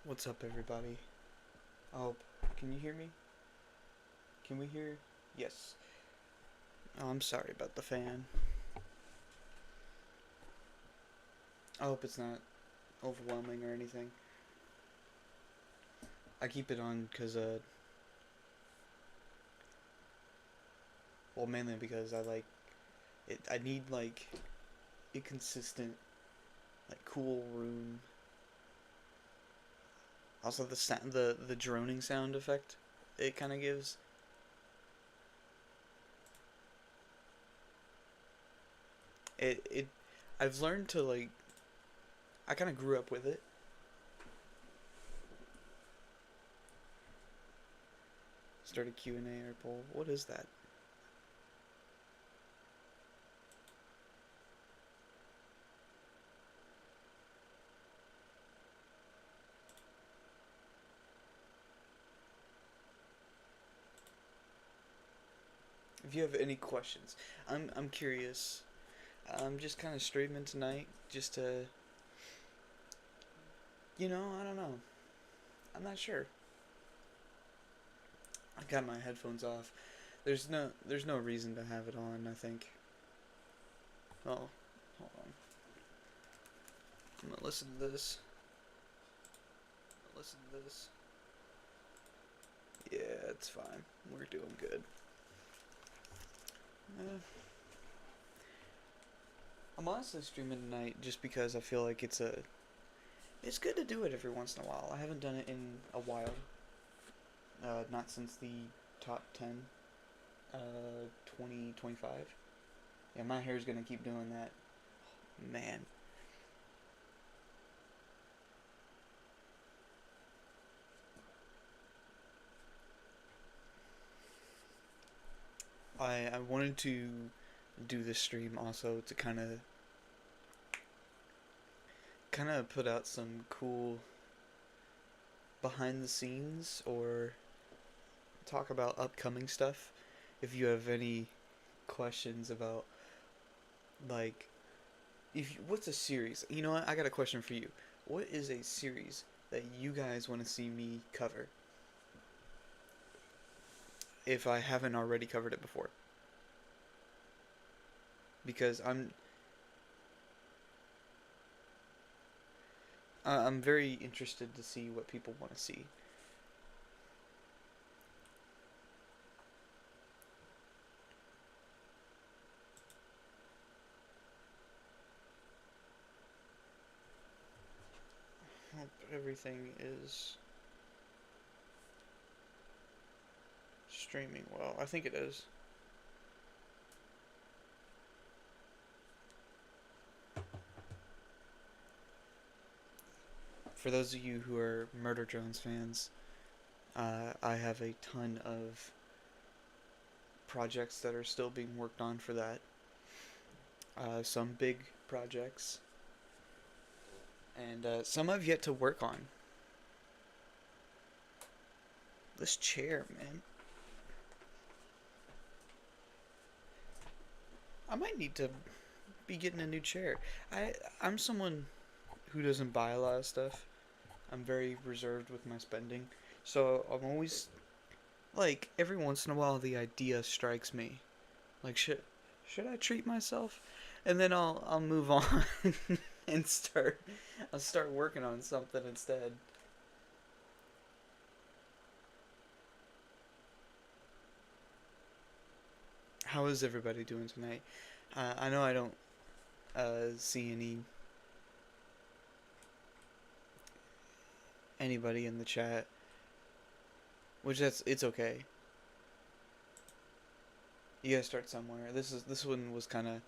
What's up, everybody? Oh, can you hear me? Can we hear? Yes. Oh, I'm sorry about the fan. I hope it's not overwhelming or anything. I keep it on because, well, mainly because I like it. I need, like, a consistent, like, cool room. Also, the droning sound effect it kind of gives. It, I've learned to, like, I kind of grew up with it. Start a Q&A or poll. What is that? If you have any questions, I'm curious. I'm just kind of streaming tonight, just to, I don't know. I'm not sure. I got my headphones off. There's no reason to have it on. I think. Oh, hold on. I'm gonna listen to this. Listen to this. Yeah, it's fine. We're doing good. Uh, I'm honestly streaming tonight just because I feel like it's good to do it every once in a while. I haven't done it in a while. Not since the top 10, 2025. Yeah, my hair's gonna keep doing that. Man. I wanted to do this stream also to kind of put out some cool behind the scenes or talk about upcoming stuff. If you have any questions about, like, what's a series? You know what? I got a question for you. What is a series that you guys want to see me cover if I haven't already covered it before? Because I'm very interested to see what people want to see. Hope everything is streaming well. I think it is. For those of you who are Murder Drones fans, I have a ton of projects that are still being worked on for that. Some big projects, and some I've yet to work on. This chair, man. I might need to be getting a new chair. I'm someone who doesn't buy a lot of stuff. I'm very reserved with my spending, so I'm always like every once in a while the idea strikes me, like should I treat myself, and then I'll move on and I'll start working on something instead. How is everybody doing tonight? I know I don't see anybody in the chat, which it's okay. You gotta start somewhere. This one was kind of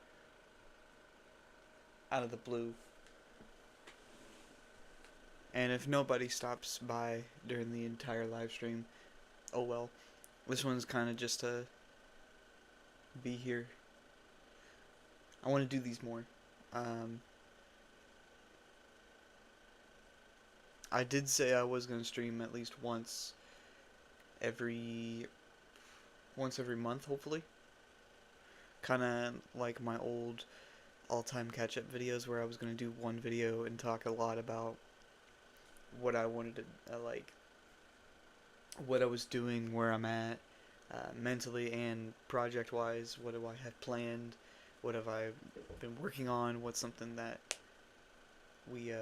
out of the blue, and if nobody stops by during the entire live stream, oh well. This one's kind of just to be here. I want to do these more. Um, I did say I was gonna stream at least every once every month, hopefully. Kind of like my old all-time catch-up videos where I was gonna do one video and talk a lot about what I wanted to like, what I was doing, where I'm at, mentally and project wise. What do I have planned? What have I been working on? What's something that we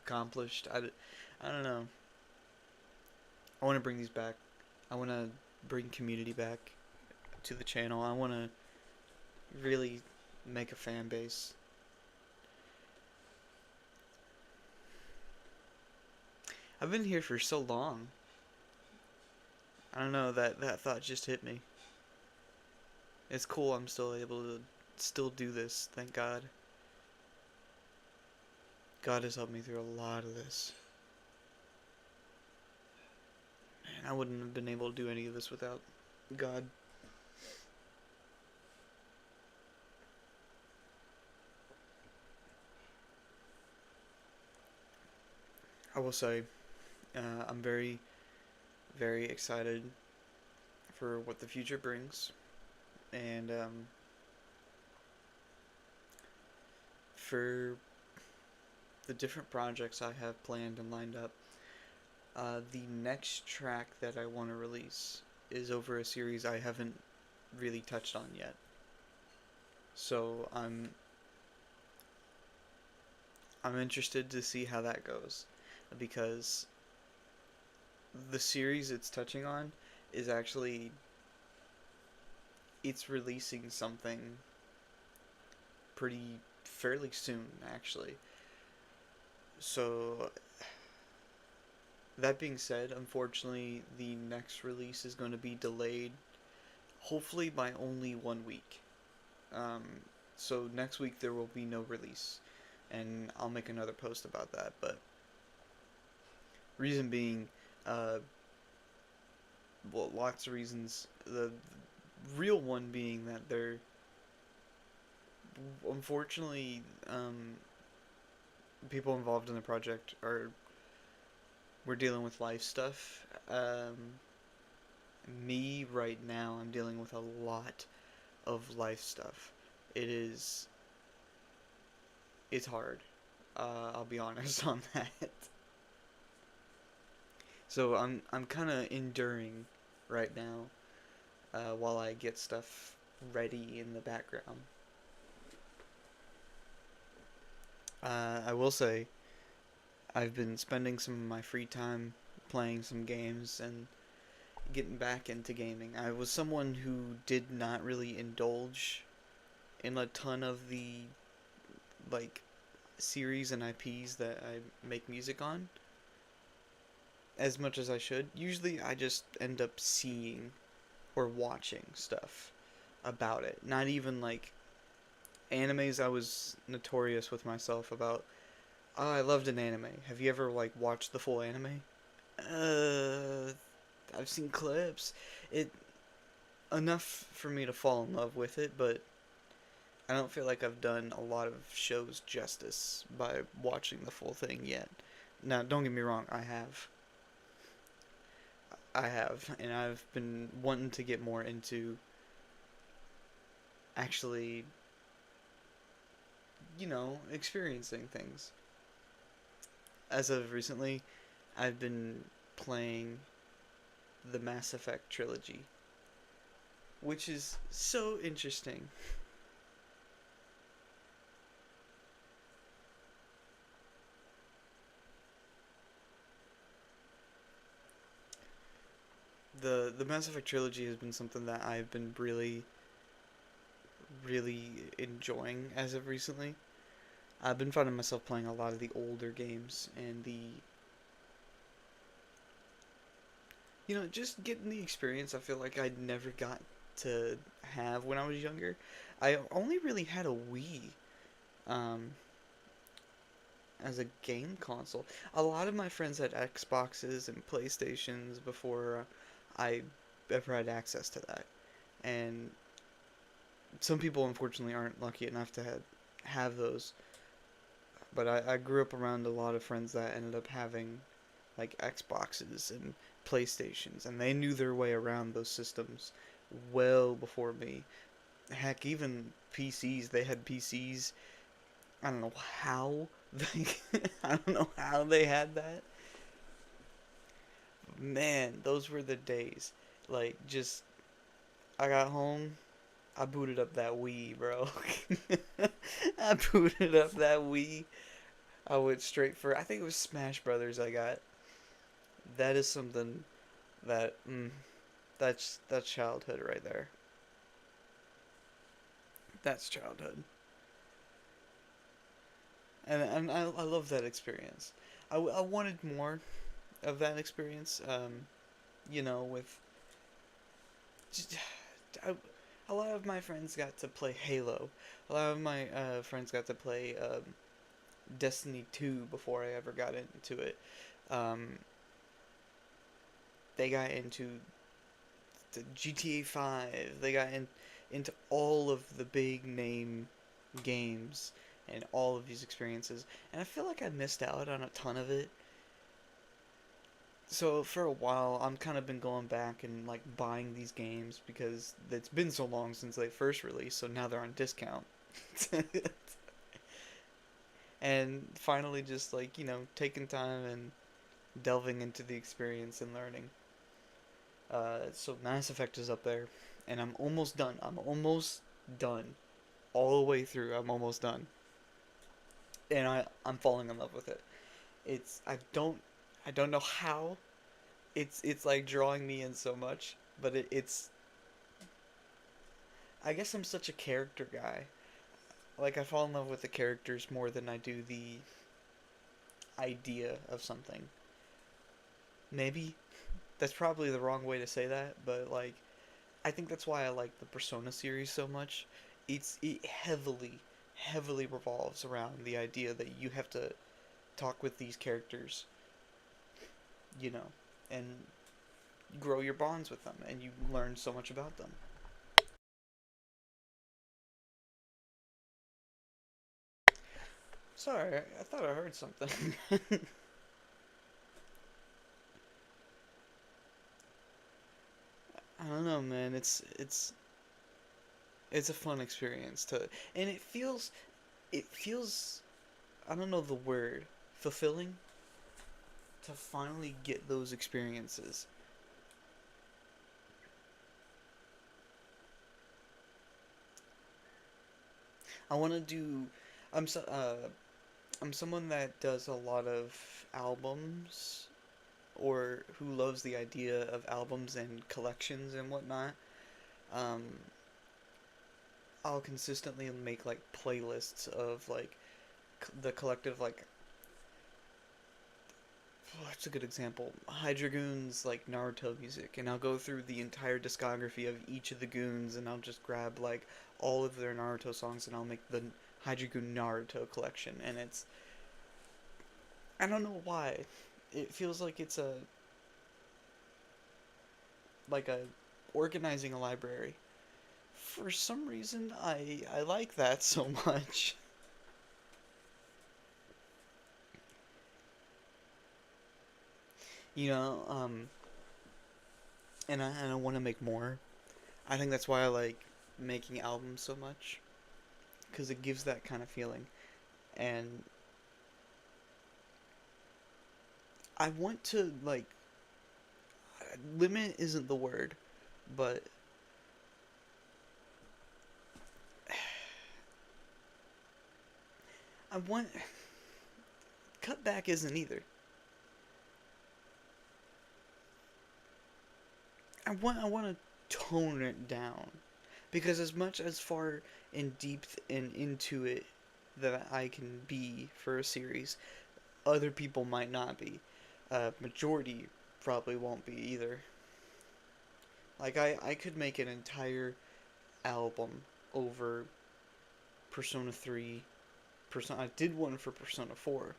accomplished? I don't know. I want to bring these back. I want to bring community back to the channel. I want to really make a fan base. I've been here for so long. I don't know, that thought just hit me. It's cool I'm still able to still do this, thank God. God has helped me through a lot of this. Man, I wouldn't have been able to do any of this without God. I will say, I'm very, very excited for what the future brings, and for the different projects I have planned and lined up. The next track that I want to release is over a series I haven't really touched on yet. So I'm interested to see how that goes, because the series it's touching on is actually, it's releasing something pretty fairly soon actually. So that being said, unfortunately the next release is going to be delayed, hopefully by only 1 week. Um, so next week there will be no release, and I'll make another post about that. But reason being, well, lots of reasons. The real one being that they're, unfortunately, people involved in the project are, we're dealing with life stuff. Me right now, I'm dealing with a lot of life stuff. It is, it's hard. I'll be honest on that. So I'm kind of enduring right now, while I get stuff ready in the background. I will say, I've been spending some of my free time playing some games and getting back into gaming. I was someone who did not really indulge in a ton of the, like, series and IPs that I make music on as much as I should. Usually I just end up seeing or watching stuff about it. Not even like animes. I was notorious with myself about, oh, I loved an anime. Have you ever like watched the full anime? Uh, I've seen clips. It enough for me to fall in love with it, but I don't feel like I've done a lot of shows justice by watching the full thing yet. Now, don't get me wrong, I have, and I've been wanting to get more into actually, experiencing things. As of recently, I've been playing the Mass Effect trilogy, which is so interesting. The Mass Effect trilogy has been something that I've been really, really enjoying as of recently. I've been finding myself playing a lot of the older games, and just getting the experience I feel like I never got to have when I was younger. I only really had a Wii, um, as a game console. A lot of my friends had Xboxes and PlayStations before I ever had access to that. And some people unfortunately aren't lucky enough to have those. But I grew up around a lot of friends that ended up having like Xboxes and PlayStations, and they knew their way around those systems well before me. Heck, even PCs, they had PCs I don't know how they, I don't know how they had that. Man, those were the days. Like, just, I got home, I booted up that Wii, bro. I booted up that Wii. I went straight for, I think it was Smash Brothers I got. That is something that, that's childhood right there. That's childhood. And I love that experience. I wanted more of that experience, with just, I, a lot of my friends got to play Halo. A lot of my friends got to play Destiny 2 before I ever got into it. Um, they got into the GTA 5. They got into all of the big name games and all of these experiences. And I feel like I missed out on a ton of it. So for a while, I'm kind of been going back and like buying these games because it's been so long since they first released, so now they're on discount. And finally just like, taking time and delving into the experience and learning. So Mass Effect is up there, and I'm almost done. I'm almost done, all the way through. I'm almost done, and I'm falling in love with it. It's I don't know how. It's like drawing me in so much, but it's I guess I'm such a character guy. Like I fall in love with the characters more than I do the idea of something. Maybe that's probably the wrong way to say that, but like I think that's why I like the Persona series so much. It heavily revolves around the idea that you have to talk with these characters, you know, and grow your bonds with them, and you learn so much about them. Sorry, I thought I heard something. I don't know, man. It's a fun experience to, and it feels I don't know the word, fulfilling to finally get those experiences. I want to do. I'm so. I'm someone that does a lot of albums, or who loves the idea of albums and collections and whatnot. Um, I'll consistently make like playlists of like the collective like. What's a good example? Hydra Goon's like Naruto music, and I'll go through the entire discography of each of the goons, and I'll just grab like all of their Naruto songs, and I'll make the Hydra Goon Naruto collection, and it's I don't know why. It feels like it's a organizing a library. For some reason, I like that so much. You know, and I want to make more. I think that's why I like making albums so much, because it gives that kind of feeling. And I want to like limit isn't the word, but I want cutback isn't either. I want to tone it down, because as much as far in deep and into it that I can be for a series, other people might not be. Majority probably won't be either. Like I could make an entire album over Persona 3. I did one for Persona 4,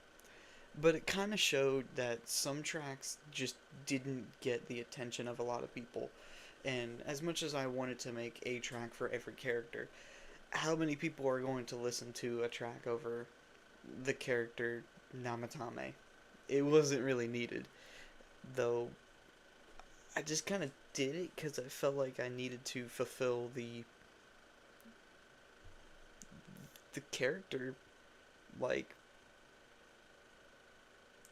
but it kind of showed that some tracks just didn't get the attention of a lot of people. And as much as I wanted to make a track for every character, how many people are going to listen to a track over the character Namatame? It wasn't really needed, though. I just kind of did it because I felt like I needed to fulfill the character like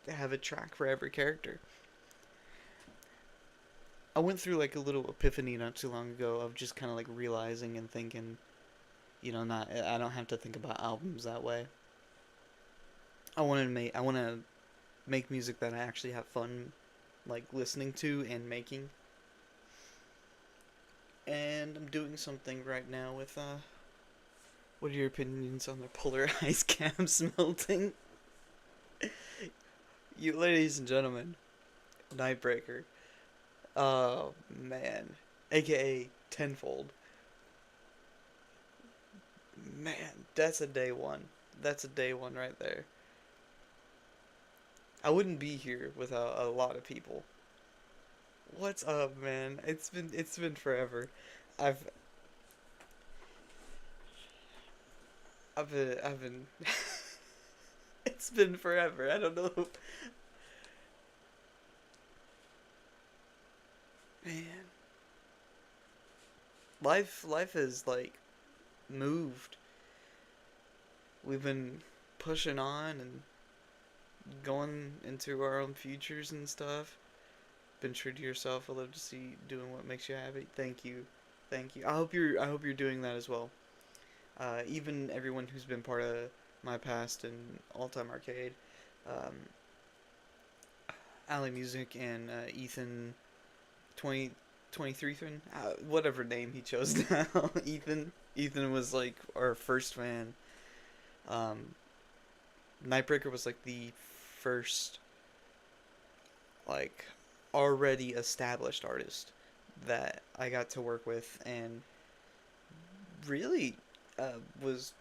have a track for every character. I went through like a little epiphany not too long ago of just kind of like realizing and thinking, not I don't have to think about albums that way. I want to make music that I actually have fun like listening to and making. And I'm doing something right now with what are your opinions on the polar ice caps melting? You ladies and gentlemen, Nightbreaker. Oh man. AKA Tenfold. Man, that's a day one. That's a day one right there. I wouldn't be here without a lot of people. What's up, man? It's been forever. I've I've been it's been forever. I don't know. Man, life has like moved. We've been pushing on and going into our own futures and stuff. Been true to yourself. I love to see doing what makes you happy. Thank you, thank you. I hope you're doing that as well. Even everyone who's been part of my past in Alltime Arcade, um, Alley Music and Ethan 2023 whatever name he chose now. Ethan was like our first fan. Um, Nightbreaker was like the first like already established artist that I got to work with and really was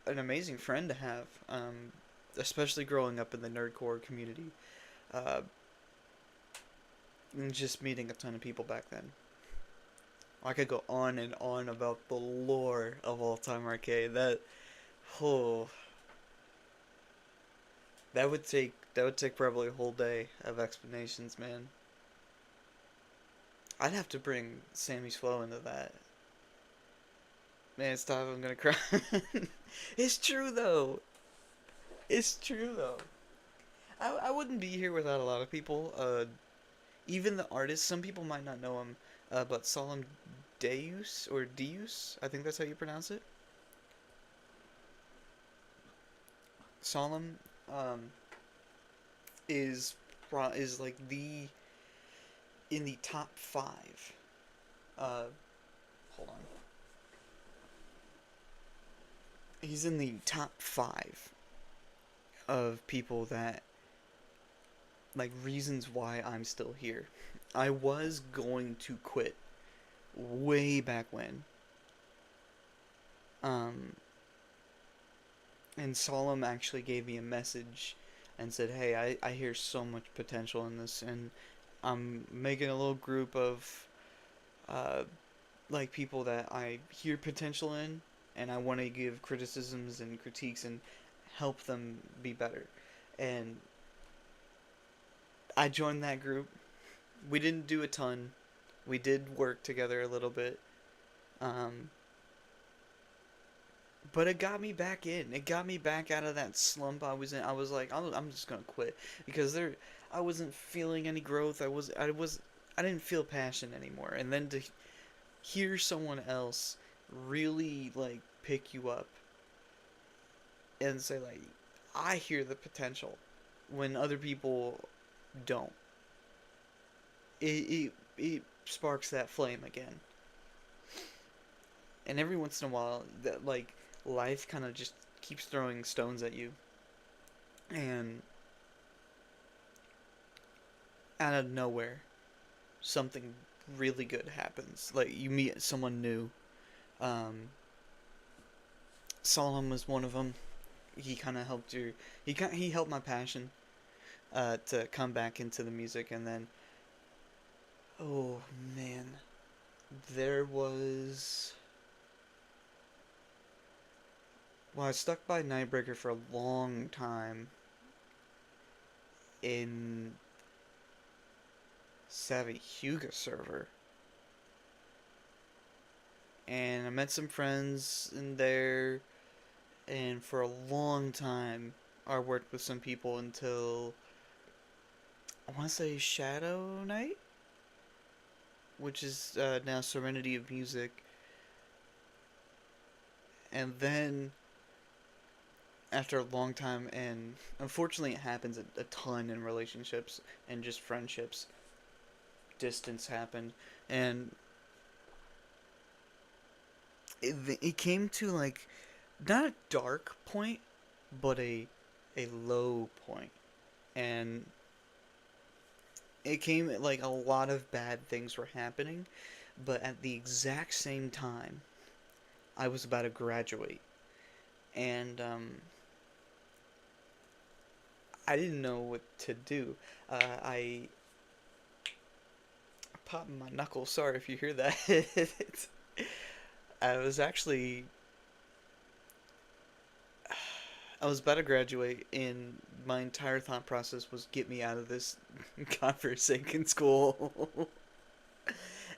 an amazing friend to have, especially growing up in the nerdcore community. Uh, and just meeting a ton of people back then. I could go on and on about the lore of All Time Arcade. Oh, that would take probably a whole day of explanations, man. I'd have to bring Sammy's Flow into that. Man, stop! I'm gonna cry. It's true though. It's true though. I wouldn't be here without a lot of people. Even the artists. Some people might not know him, but Solemn Deus or Deus, I think that's how you pronounce it. Solemn, is is like the in the top five. Uh, hold on. He's in the top five of people that like reasons why I'm still here. I was going to quit way back when. Um, and Solemn actually gave me a message and said, "Hey, I hear so much potential in this, and I'm making a little group of uh, like people that I hear potential in, and I want to give criticisms and critiques and help them be better." And I joined that group. We didn't do a ton. We did work together a little bit. Um, but it got me back in. It got me back out of that slump I was in. I was like, I'm just gonna quit because I wasn't feeling any growth. I didn't feel passion anymore. And then to hear someone else really like pick you up and say like, I hear the potential when other people don't. It sparks that flame again. And every once in a while, that like life kind of just keeps throwing stones at you, and out of nowhere, something really good happens. Like you meet someone new. Um, Solemn was one of them. He kind of helped you. He helped my passion to come back into the music, and then oh man, there was. Well, I stuck by Nightbreaker for a long time in Savvy Huga server, and I met some friends in there, and for a long time, I worked with some people until I want to say Shadow Knight, which is now Serenity of Music, and then after a long time, and unfortunately, it happens a ton in relationships and just friendships. Distance happened, and it came to like not a dark point, but a low point, and it came like a lot of bad things were happening, but at the exact same time, I was about to graduate, and I didn't know what to do. I popped my knuckles. Sorry if you hear that. I was actually I was about to graduate, and my entire thought process was get me out of this godforsaken school.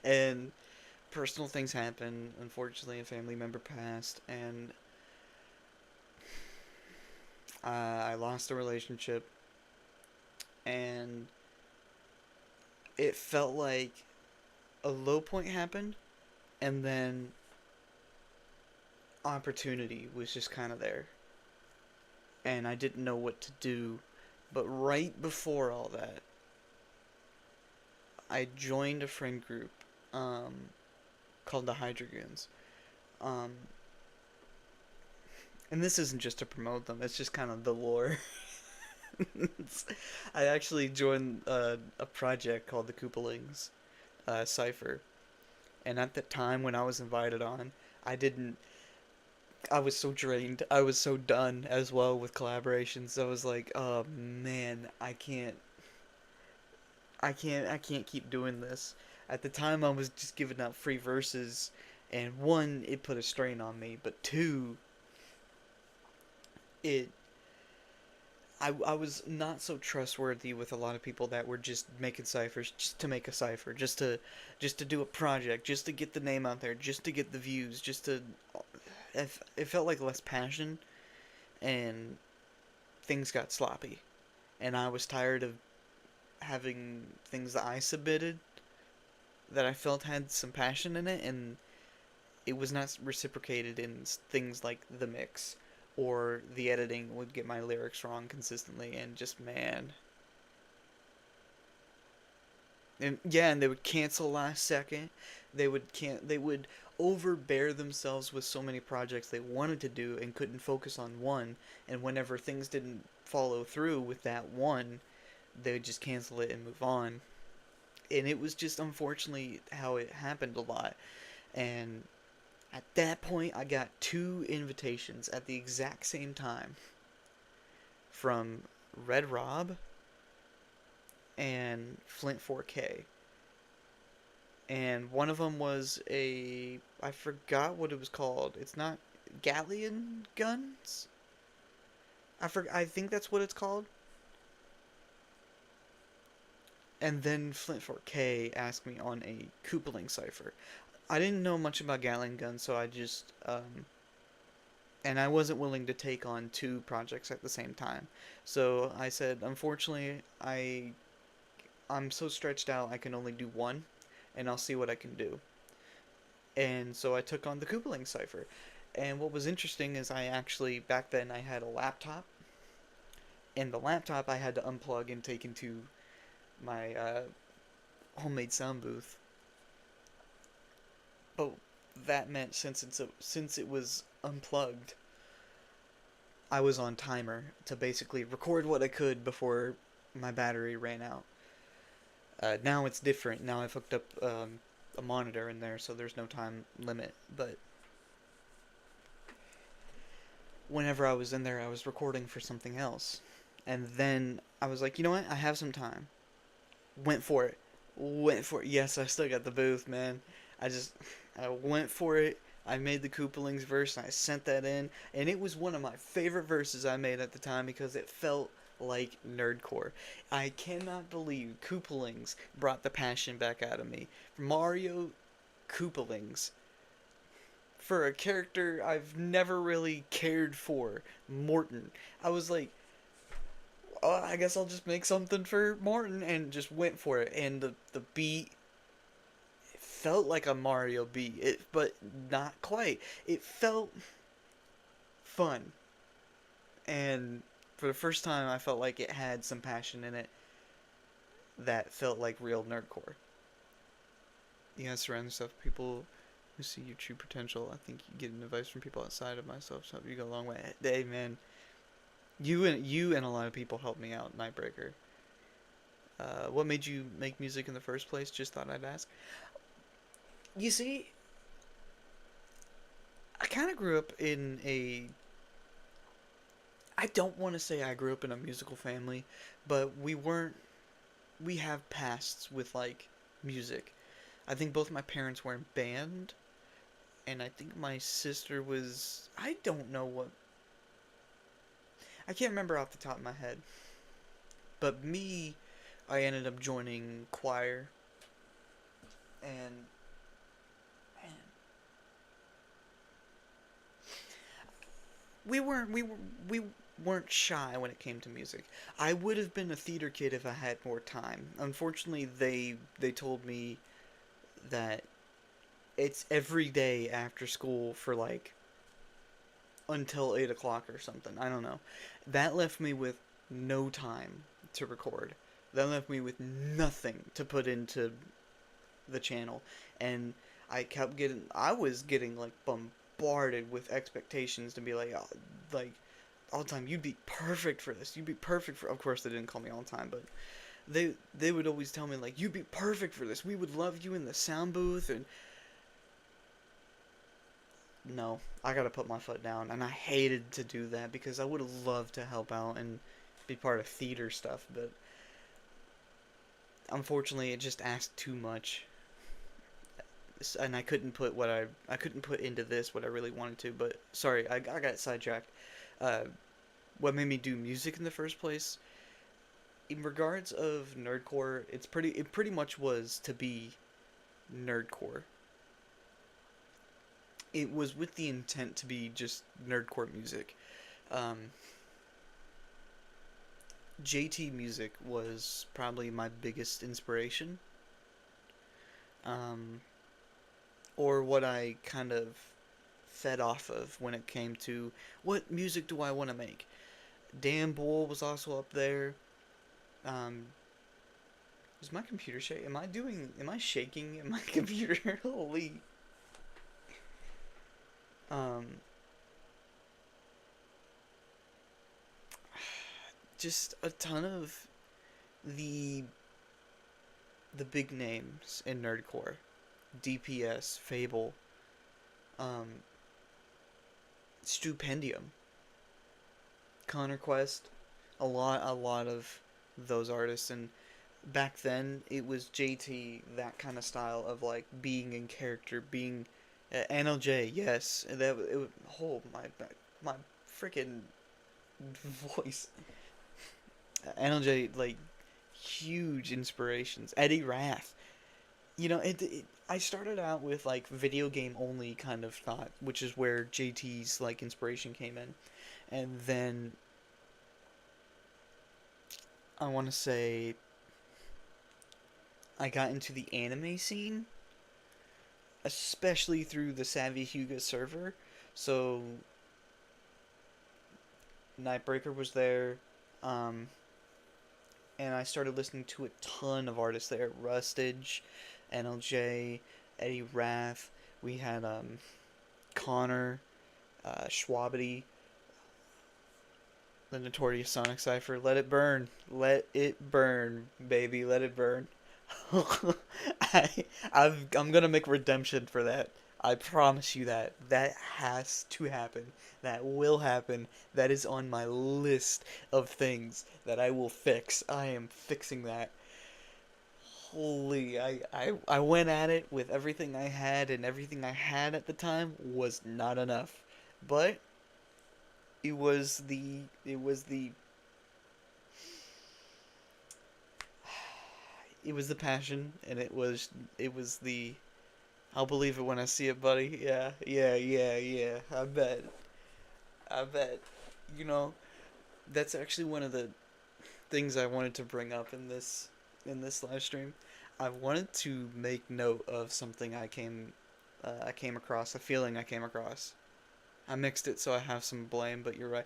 And personal things happened. Unfortunately, a family member passed, and I lost a relationship, and it felt like a low point happened, and then opportunity was just kind of there, and I didn't know what to do. But right before all that, I joined a friend group um, called the Hydrogens. Um, and this isn't just to promote them, it's just kind of the lore. I actually joined a project called the Koopalings Cipher. And at the time when I was invited on, I didn't. I was so drained. I was so done as well with collaborations. I was like, oh man, I can't keep doing this. At the time, I was just giving out free verses, and one, it put a strain on me, but two, it I was not so trustworthy with a lot of people that were just making ciphers just to make a cipher, just to do a project, just to get the name out there, just to get the views, just to it felt like less passion, and things got sloppy, and I was tired of having things that I submitted that I felt had some passion in it, and it was not reciprocated in things like the mix or the editing would get my lyrics wrong consistently, and just man, and yeah, and they would cancel last second. They would overbear themselves with so many projects they wanted to do and couldn't focus on one, and whenever things didn't follow through with that one, they would just cancel it and move on. And it was just unfortunately how it happened a lot. And at that point, I got two invitations at the exact same time from Red Rob and Flint 4K. And one of them was I forgot what it was called. It's not Galleon guns. I think that's what it's called. And then Flint 4K asked me on a Koopaling cipher. I didn't know much about Gatling guns, so I just and I wasn't willing to take on two projects at the same time. So I said, unfortunately, I'm so stretched out I can only do one, and I'll see what I can do. And so I took on the Koopaling cipher. And what was interesting is I actually back then I had a laptop, and the laptop I had to unplug and take into my homemade sound booth. But that meant since it was unplugged, I was on timer to basically record what I could before my battery ran out. Now it's different. Now I've hooked up a monitor in there, so there's no time limit. But whenever I was in there, I was recording for something else. And then I was like, you know what? I have some time. Went for it. Went for it. Yes, I still got the booth, man. I just, I went for it. I made the Koopalings verse and I sent that in. And it was one of my favorite verses I made at the time because it felt like nerdcore. I cannot believe Koopalings brought the passion back out of me. Mario Koopalings for a character I've never really cared for, Morton. I was like, oh, I guess I'll just make something for Morton, and just went for it. And the beat felt like a Mario beat, but not quite. It felt fun, and for the first time, I felt like it had some passion in it that felt like real nerdcore. You gotta surround yourself with people who see your true potential. I think you get advice from people outside of myself, so you go a long way. Hey, man, you and a lot of people helped me out, Nightbreaker. What made you make music in the first place? Just thought I'd ask. You see, I kind of grew up in a. I don't want to say I grew up in a musical family, but we weren't. We have pasts with like music. I think both my parents were in band, and I think my sister was. I don't know what. I can't remember off the top of my head. But me, I ended up joining choir, and man, we weren't shy when it came to music. I would have been a theater kid if I had more time. Unfortunately, they told me that it's every day after school for like until 8 o'clock or something. I don't know. That left me with no time to record. That left me with nothing to put into the channel, and I was getting like bombarded with expectations to be like, like Alltime, you'd be perfect for this. You'd be perfect for. Of course, they didn't call me Alltime, but they would always tell me like, you'd be perfect for this. We would love you in the sound booth, and no, I gotta put my foot down, and I hated to do that because I would have loved to help out and be part of theater stuff, but unfortunately, it just asked too much, and I couldn't put I couldn't put into this what I really wanted to. But sorry, I got sidetracked. Uh, what made me do music in the first place? In regards of nerdcore, it pretty much was to be nerdcore. It was with the intent to be just nerdcore music. Um, JT music was probably my biggest inspiration. Um, or what I kind of fed off of when it came to what music do I want to make. Dan Bull was also up there. Um, is my computer shaking? Am I shaking in my computer? Holy. Um, just a ton of the the big names in nerdcore. DPS, Fable, um, Stupendium, Connor Quest, a lot of those artists. And back then it was JT, that kind of style of like being in character, being NLJ, yes, that it. Oh my freaking voice. NLJ, like, huge inspirations. Eddie Rath. I started out with like video game only kind of thought, which is where JT's like inspiration came in, and then I want to say I got into the anime scene, especially through the Savvy Huga server. So Nightbreaker was there, um, and I started listening to a ton of artists there. Rustage, NLJ, Eddie Rath. We had Connor, Schwabity, the Notorious Sonic Cipher. Let it burn. Let it burn, baby. Let it burn. I'm gonna make redemption for that. I promise you that. That has to happen. That will happen. That is on my list of things that I will fix. I am fixing that. Holy, I went at it with everything I had, and everything I had at the time was not enough. But it was the it was the passion, and it was the I'll believe it when I see it, buddy. Yeah, yeah, yeah, yeah. I bet. I bet. You know, that's actually one of the things I wanted to bring up in this live stream. I wanted to make note of something I came across, a feeling I came across. I mixed it so I have some blame, but you're right.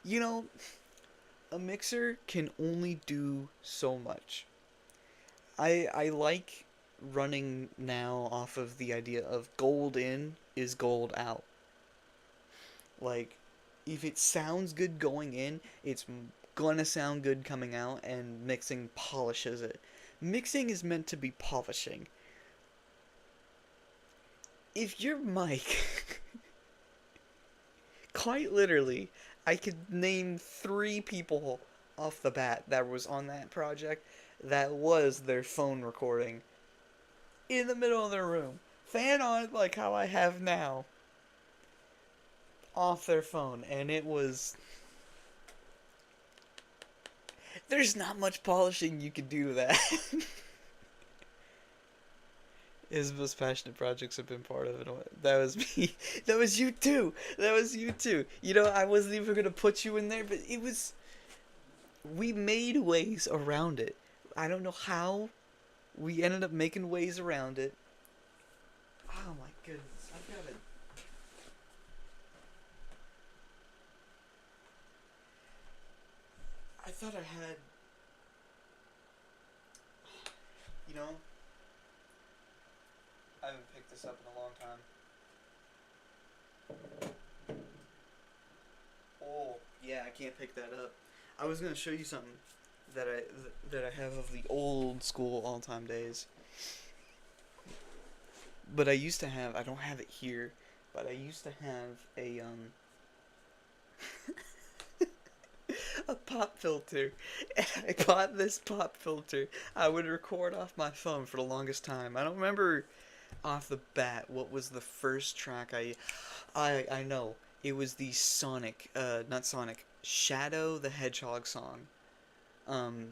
You know, a mixer can only do so much. I like running now off of the idea of gold in is gold out. Like, if it sounds good going in, it's gonna sound good coming out, and mixing polishes it. Mixing is meant to be polishing. If your mic, quite literally, I could name 3 people off the bat that was on that project that was their phone recording in the middle of their room. Fan on like how I have now, off their phone, and it was. There's not much polishing you could do to that. His most passionate projects have been part of it. That was me. That was you too. That was you too. You know, I wasn't even gonna put you in there, but it was. We made ways around it. I don't know how. We ended up making ways around it. Oh my goodness! I've got it. I thought I had. You know, I haven't picked this up in a long time. Oh, yeah, I can't pick that up. I was gonna show you something that I have of the old school all time days. But I used to have. I don't have it here, but I used to have a pop filter. And I bought this pop filter. I would record off my phone for the longest time. I don't remember off the bat what was the first track I know. It was the Sonic, not Sonic, Shadow the Hedgehog song. Um,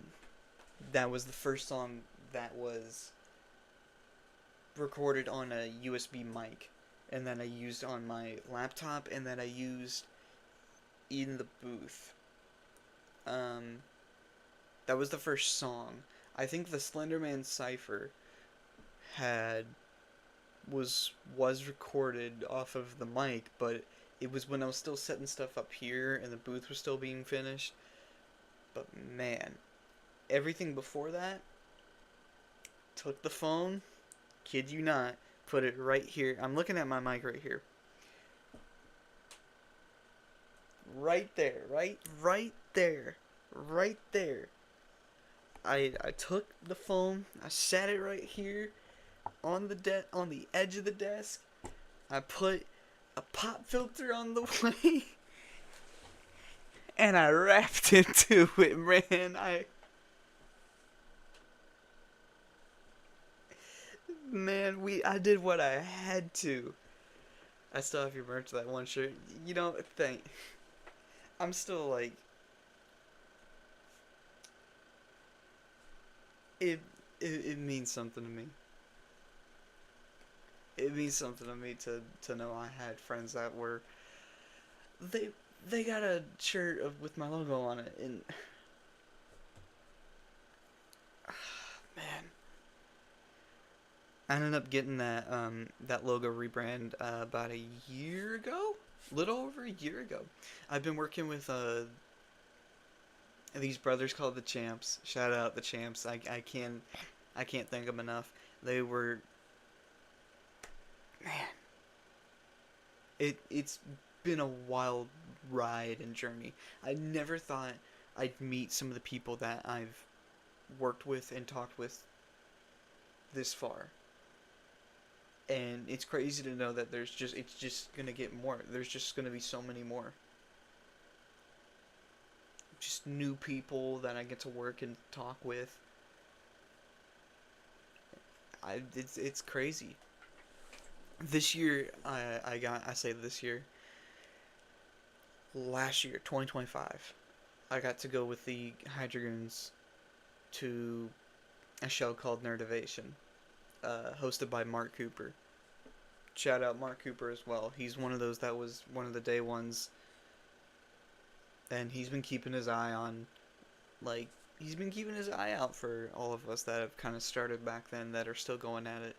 that was the first song that was recorded on a USB mic, and then I used on my laptop, and then I used in the booth. Um, that was the first song. I think the Slenderman Cipher had was recorded off of the mic, but it was when I was still setting stuff up here and the booth was still being finished. But man, everything before that, took the phone, kid you not, put it right here. I'm looking at my mic right here. Right there, right there, right there. I took the phone, I sat it right here on on the edge of the desk. I put a pop filter on the way, and I rapped into it, man, I did what I had to. I still have your merch, that one shirt. You know, thank. I'm still like it. It means something to me. It means something to me to know I had friends that were they they got a shirt with my logo on it, and man, I ended up getting that logo rebrand about a year ago, little over a year ago. I've been working with these brothers called the Champs. Shout out the Champs. I can't thank them enough. They were, man. It's been a wild ride and journey. I never thought I'd meet some of the people that I've worked with and talked with this far. And it's crazy to know that it's just gonna get more. There's just gonna be so many more. Just new people that I get to work and talk with. It's crazy. This year, I say this year, last year, 2025, I got to go with the Hydrogoons to a show called Nerdivation. hosted by Mark Cooper. Shout out Mark Cooper as well. He's one of those that was one of the day ones, and he's been keeping his eye on, like, he's been keeping his eye out for all of us that have kind of started back then that are still going at it.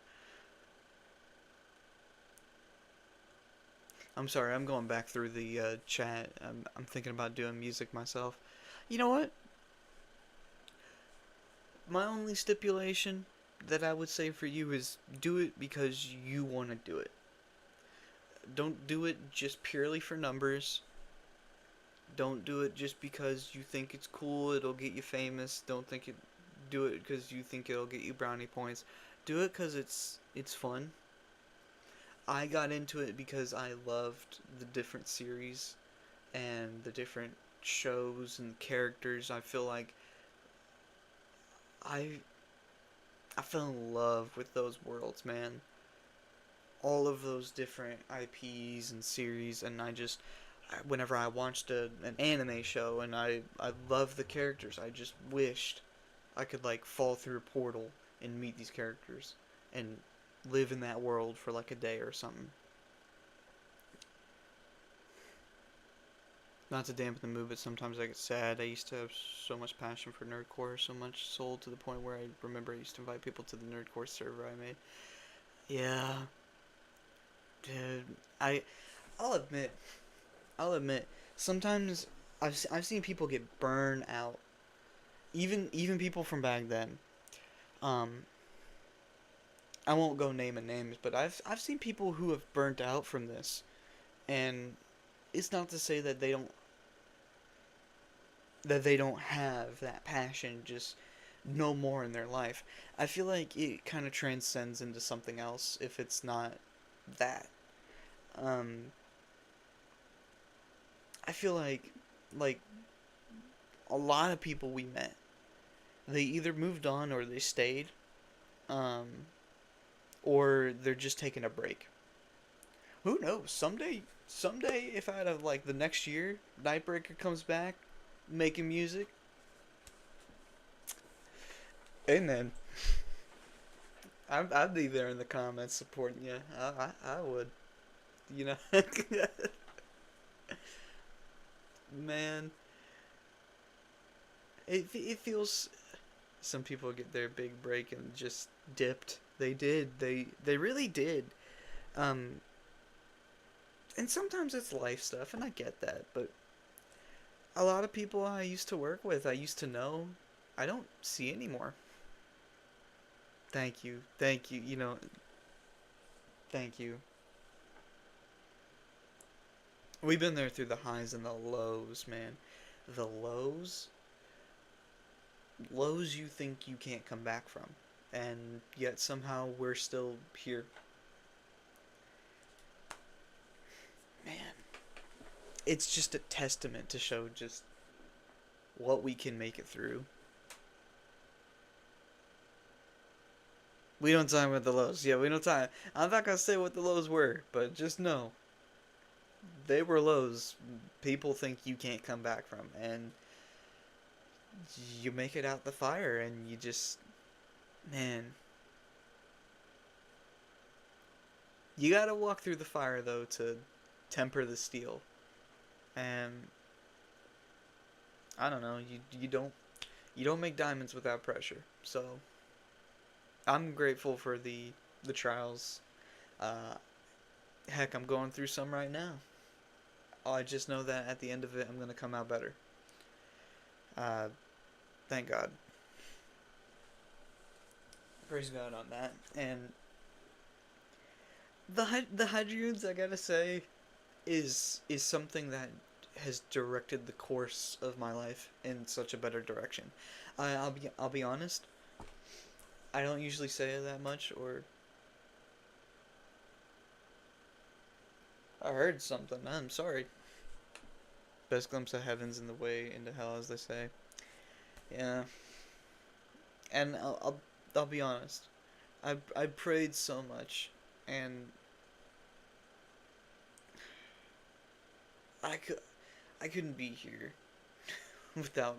I'm sorry, I'm going back through the chat. I'm thinking about doing music myself. You know what? My only stipulation that I would say for you is do it because you want to do it. Don't do it just purely for numbers. Don't do it just because you think it's cool, it'll get you famous. Don't think it do it because you think it'll get you brownie points. Do it cuz it's fun. I got into it because I loved the different series and the different shows and characters. I feel like I I fell in love with those worlds, man. All of those different IPs and series, and whenever I watched an anime show and I loved the characters, I just wished I could like fall through a portal and meet these characters and live in that world for like a day or something. Not to dampen the mood, but sometimes I get sad. I used to have so much passion for nerdcore, so much soul to the point where I remember I used to invite people to the nerdcore server I made. Yeah, dude. I'll admit, I'll admit. Sometimes I've seen people get burned out. Even people from back then. Um, I won't go naming names, but I've seen people who have burnt out from this, and it's not to say that they don't have that passion, just no more in their life. I feel like it kind of transcends into something else if it's not that. Um, I feel like a lot of people we met, they either moved on or they stayed, um, or they're just taking a break. Who knows? Someday, if out of like the next year, Nightbreaker comes back, making music, amen. I'd be there in the comments supporting you. I would, you know. Man, it feels. Some people get their big break and just dipped. They did. They really did. Um, and sometimes it's life stuff, and I get that. But a lot of people I used to work with, I used to know, I don't see anymore. Thank you, thank you. You know, thank you. We've been there through the highs and the lows, man. The lows you think you can't come back from, and yet somehow we're still here. Man, it's just a testament to show just what we can make it through. We don't talk about the lows. Yeah, we don't talk. I'm not gonna say what the lows were, but just know they were lows. People think you can't come back from, and you make it out the fire, and you just, man, you gotta walk through the fire though to temper the steel. And I don't know, you don't make diamonds without pressure. So I'm grateful for the trials. Uh, Heck, I'm going through some right now. I just know that at the end of it, I'm gonna come out better. Uh, thank God. Praise God on that. And the Hydroons, I gotta say, is something that has directed the course of my life in such a better direction. I'll be honest. I don't usually say it that much, or I heard something. I'm sorry. Best glimpse of heaven's in the way into hell, as they say. Yeah, and I'll be honest. I prayed so much, and I could I couldn't be here without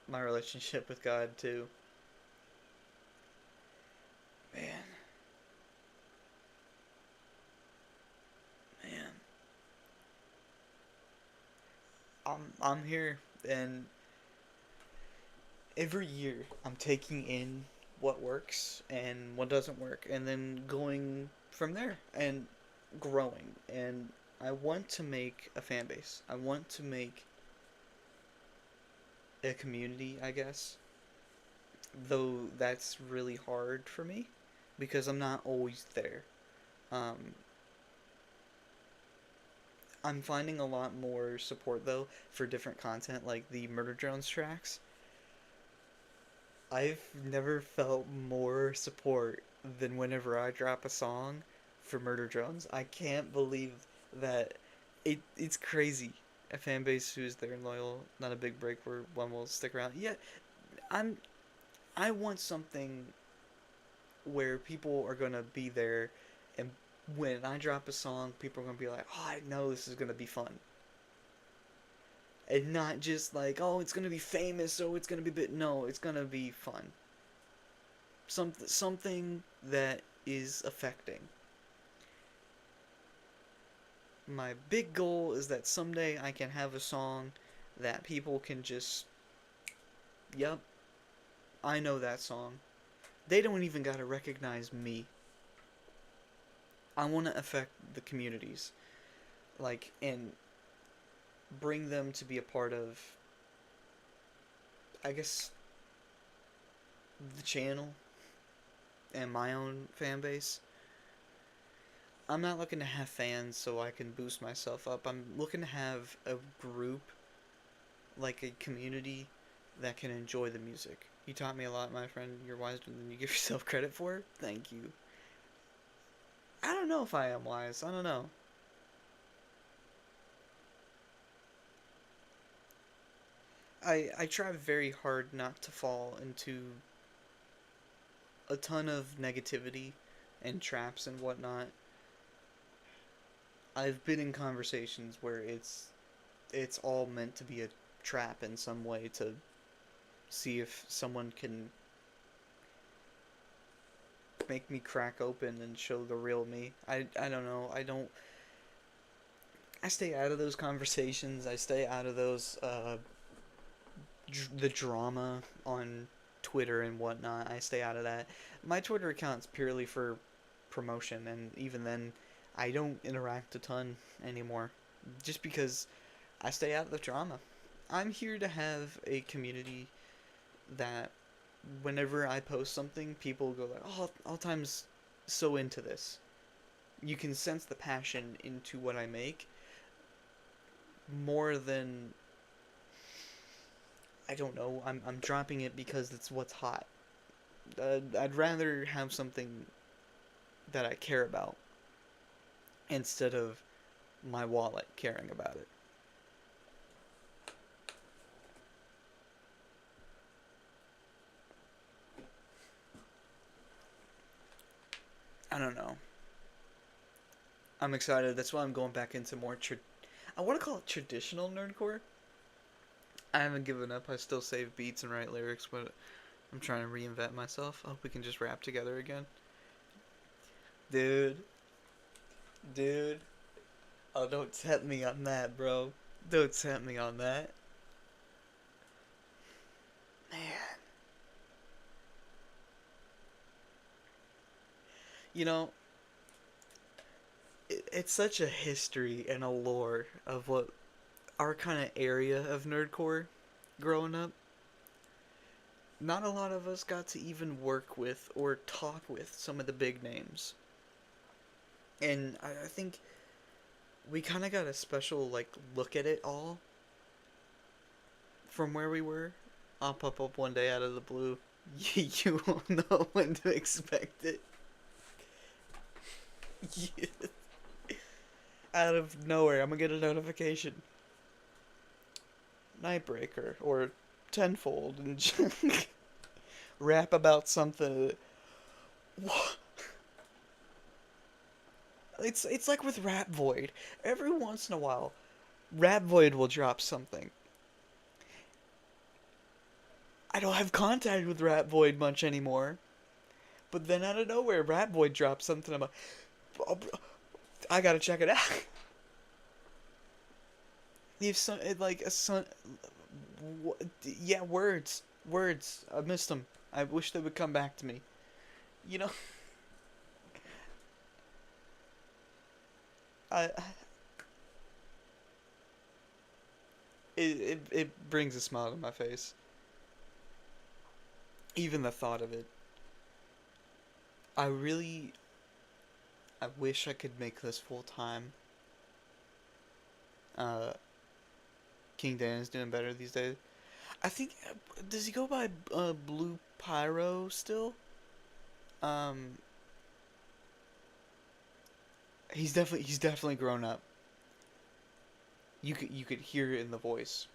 my relationship with God too. Man, man, I'm here, and every year I'm taking in what works and what doesn't work, and then going from there and growing. And I want to make a fan base. I want to make a community, I guess. Though that's really hard for me because I'm not always there. Um, I'm finding a lot more support though for different content like the Murder Drones tracks. I've never felt more support than whenever I drop a song for Murder Drones. I can't believe that it's crazy. A fan base who's there and loyal, not a big break where one will stick around. Yeah, I'm I want something where people are gonna be there, and when I drop a song, people are gonna be like, "Oh, I know this is gonna be fun," and not just like, "Oh, it's gonna be famous," "Oh, it's gonna be bit." No, it's gonna be fun. Something that is affecting. My big goal is that someday I can have a song that people can just, yep, I know that song. They don't even gotta recognize me. I want to affect the communities, like, and bring them to be a part of, I guess, the channel and my own fan base. I'm not looking to have fans so I can boost myself up. I'm looking to have a group, like a community, that can enjoy the music. You taught me a lot, my friend. You're wiser than you give yourself credit for. Thank you. I don't know if I am wise. I don't know. I try very hard not to fall into a ton of negativity and traps and whatnot. I've been in conversations where it's all meant to be a trap in some way to see if someone can make me crack open and show the real me. I don't know. I stay out of those conversations. I stay out of those the drama on Twitter and whatnot. I stay out of that. My Twitter account's purely for promotion, and even then, I don't interact a ton anymore, just because I stay out of the drama. I'm here to have a community that whenever I post something, people go like, "Oh, Alltime's so into this." You can sense the passion into what I make more than, I don't know. I'm dropping it because it's what's hot. I'd rather have something that I care about instead of my wallet caring about it. I don't know. I'm excited. That's why I'm going back into more. I want to call it traditional nerdcore. I haven't given up. I still save beats and write lyrics, but I'm trying to reinvent myself. I hope we can just rap together again. Dude, dude. Oh, don't tempt me on that, bro. Don't tempt me on that. Man. You know, it's such a history and a lore of what our kind of area of nerdcore growing up. Not a lot of us got to even work with or talk with some of the big names. And I think we kind of got a special, like, look at it all from where we were. I'll pop up one day out of the blue. You won't know when to expect it. Out of nowhere, I'm gonna get a notification. Nightbreaker or Tenfold and rap about something. It's like with Rap Void. Every once in a while, Rap Void will drop something. I don't have contact with Rap Void much anymore, But then out of nowhere, Rat Boy dropped something. I'm like, oh, bro, I gotta check it out. If son, like a son, yeah, words. I missed them. I wish they would come back to me. You know, I it brings a smile to my face. Even the thought of it. I really, I wish I could make this full time. Uh, King Dan is doing better these days. I think does he go by Blue Pyro still? Um, he's definitely grown up. You could hear it in the voice.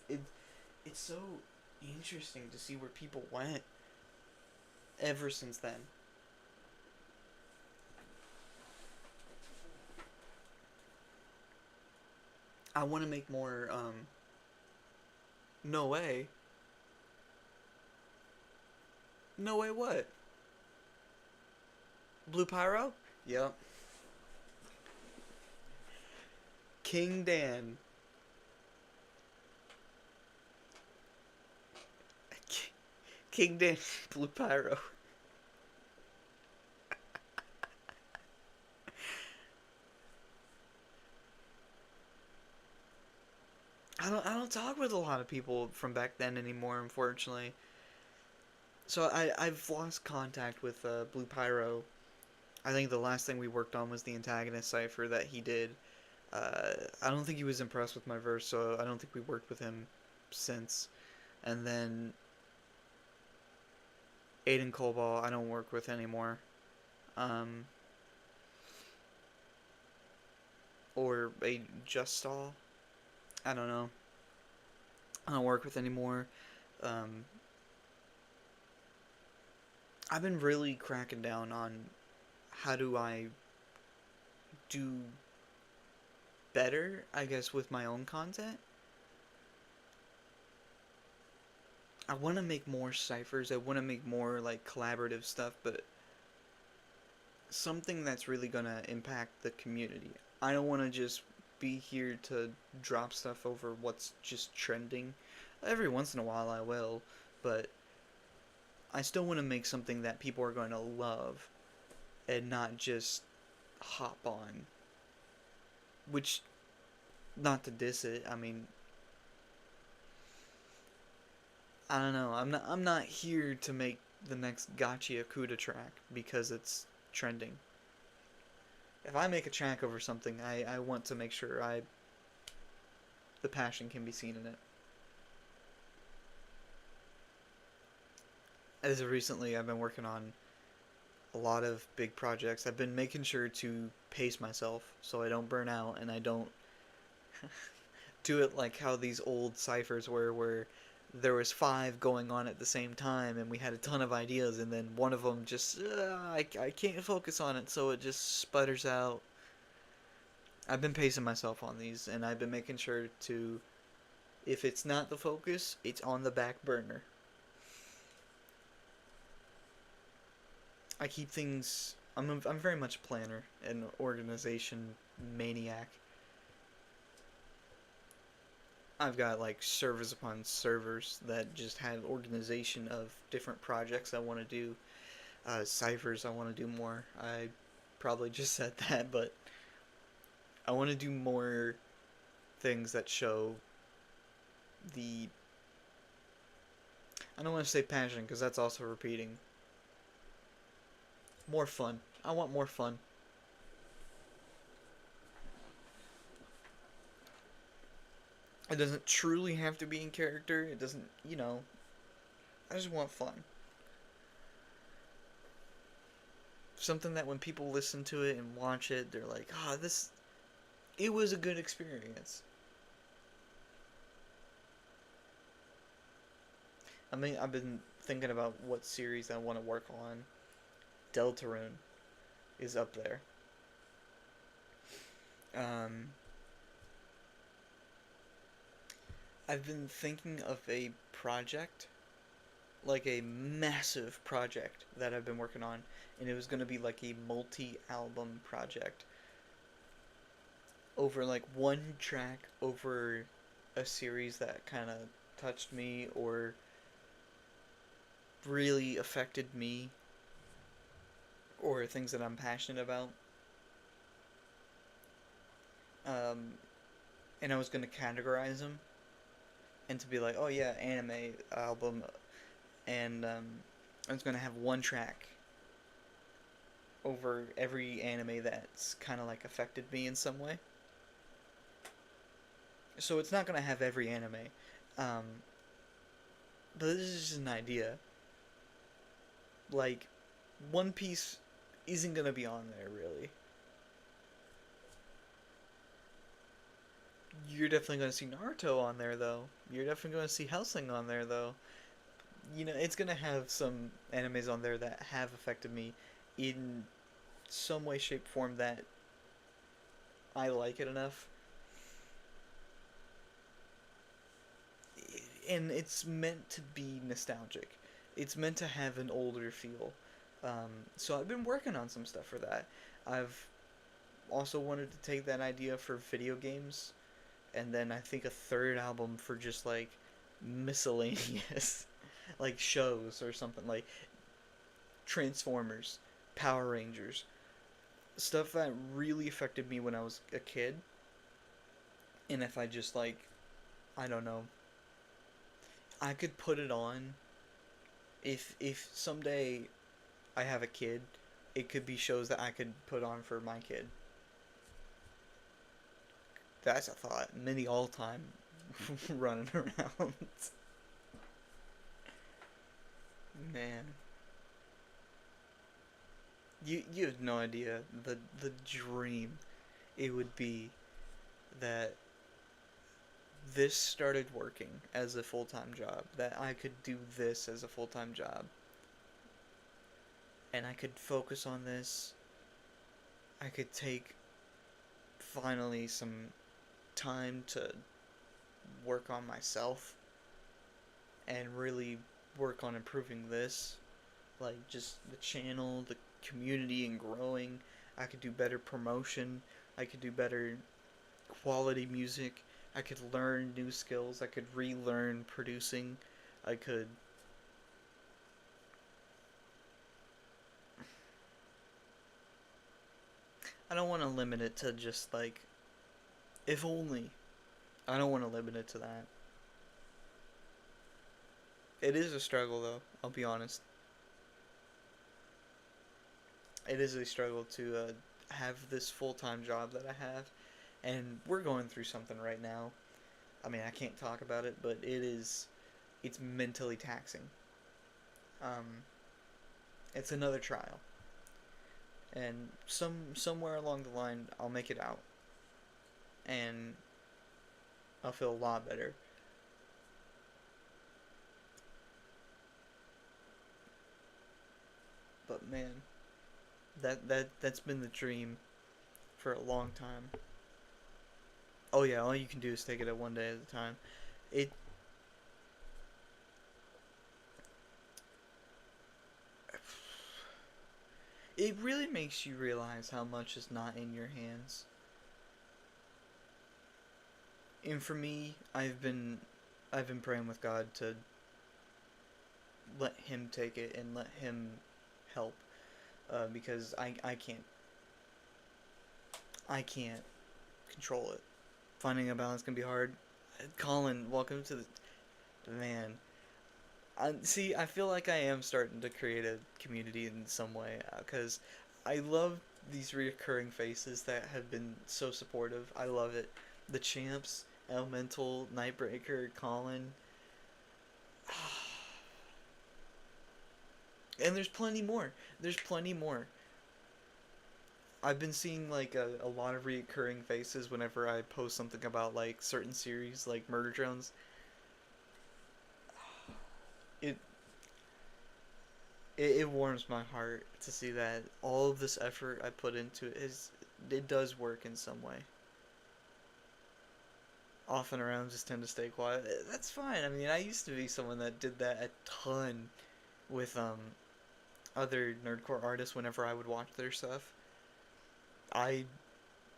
It it's so interesting to see where people went ever since then. I want to make more. No way. No way. What? Blue Pyro? Yep. King Dan. King Dan. Blue Pyro. I don't talk with a lot of people from back then anymore, unfortunately. So I've lost contact with Blue Pyro. I think the last thing we worked on was the antagonist cipher that he did. I don't think he was impressed with my verse, so I don't think we worked with him since. And then Aiden Cobalt, I don't work with anymore. Um, or a Justall, I don't know. I don't work with anymore. Um, I've been really cracking down on how do I do better, I guess, with my own content. I want to make more ciphers. I want to make more like collaborative stuff, but something that's really gonna impact the community. I don't want to just be here to drop stuff over what's just trending. Every once in a while I will, but I still want to make something that people are going to love and not just hop on. Which, not to diss it, I mean, I don't know. I'm not here to make the next Gotcha Akuda track because it's trending. If I make a track over something, I want to make sure the passion can be seen in it. As of recently, I've been working on a lot of big projects. I've been making sure to pace myself so I don't burn out and I don't do it like how these old ciphers were, where there was five going on at the same time and we had a ton of ideas and then one of them just I can't focus on it, so it just sputters out. I've been pacing myself on these and I've been making sure to, if it's not the focus, it's on the back burner. I keep things. I'm very much a planner and organization maniac. I've got like servers upon servers that just have organization of different projects I want to do. Ciphers I want to do more. I probably just said that, but I want to do more things that show the. I don't want to say passion because that's also repeating. More fun. I want more fun. It doesn't truly have to be in character. It doesn't, I just want fun. Something that when people listen to it and watch it, they're like, it was a good experience. I mean, I've been thinking about what series I want to work on. Deltarune is up there. Um, I've been thinking of a project like a massive project that I've been working on, and it was gonna be like a multi-album project over like one track over a series that kind of touched me or really affected me or things that I'm passionate about. Um, and I was gonna categorize them and to be like, oh yeah, anime album, and I was gonna have one track over every anime that's kind of like affected me in some way. So it's not gonna have every anime, um, but this is just an idea. Like, One Piece isn't gonna be on there really. You're definitely gonna see Naruto on there though. You're definitely gonna see Hellsing on there though. You know, it's gonna have some animes on there that have affected me in some way, shape, form that I like it enough. And it's meant to be nostalgic. It's meant to have an older feel. So I've been working on some stuff for that. I've also wanted to take that idea for video games, and then I think a third album for just like miscellaneous, like shows or something like Transformers, Power Rangers, stuff that really affected me when I was a kid. And if I just like, I don't know, I could put it on if someday I have a kid, it could be shows that I could put on for my kid. That's a thought. Mini Alltime running around. Man, you have no idea the dream it would be that this started working as a full-time job, that I could do this as a full-time job, and I could focus on this. I could take finally some time to work on myself and really work on improving this, like just the channel, the community, and growing. I could do better promotion. I could do better quality music. I could learn new skills. I could relearn producing. I could. I don't want to limit it to just like, if only. I don't want to limit it to that. It is a struggle, though. I'll be honest. It is a struggle to have this full time job that I have, and we're going through something right now. I mean, I can't talk about it, but it is. It's mentally taxing. Um, it's another trial, and somewhere along the line, I'll make it out, and I'll feel a lot better. But man, that's been the dream for a long time. Oh yeah, all you can do is take it at one day at a time. It it really makes you realize how much is not in your hands. And for me, I've been praying with God to let Him take it and let Him help, because I can't control it. Finding a balance can be hard. Colin, welcome to the man. I feel like I am starting to create a community in some way, because I love these reoccurring faces that have been so supportive. I love it. The champs, Elemental, Nightbreaker, Colin, and there's plenty more. There's plenty more. I've been seeing like a lot of reoccurring faces whenever I post something about like certain series, like Murder Drones. It it warms my heart to see that all of this effort I put into it does work in some way. off and around, just tend to stay quiet. That's fine. I mean, I used to be someone that did that a ton with other nerdcore artists whenever I would watch their stuff. I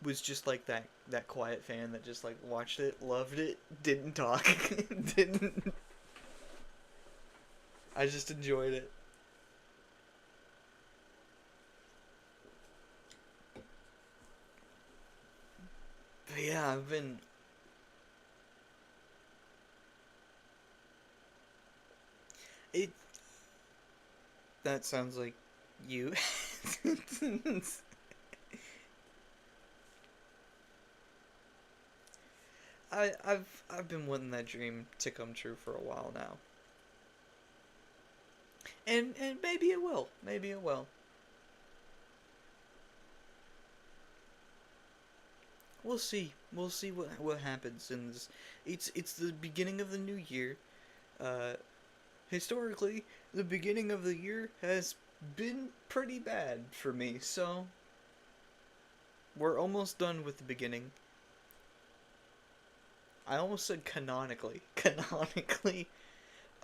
was just like that quiet fan that just like watched it, loved it, didn't talk, didn't. I just enjoyed it. But yeah, I've been. It. That sounds like you. I've been wanting that dream to come true for a while now, and maybe it will. Maybe it will. We'll see. We'll see what happens in this. It's the beginning of the new year. Uh, Historically, the beginning of the year has been pretty bad for me. So we're almost done with the beginning. I almost said canonically. Canonically,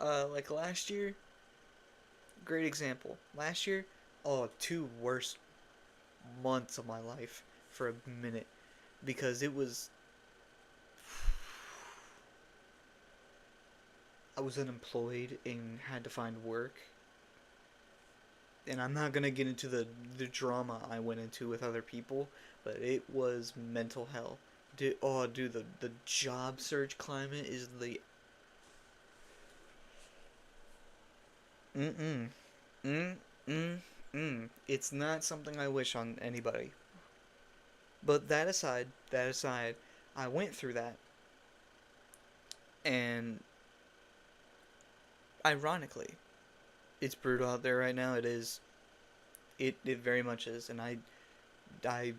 like last year. Great example. Last year, oh, two worst months of my life for a minute because it was I was unemployed and had to find work. And I'm not gonna get into the drama I went into with other people, but it was mental hell. Dude, the job search climate is the mm mm mm mm. It's not something I wish on anybody. But that aside, I went through that, and ironically, it's brutal out there right now. It is. It very much is, and I I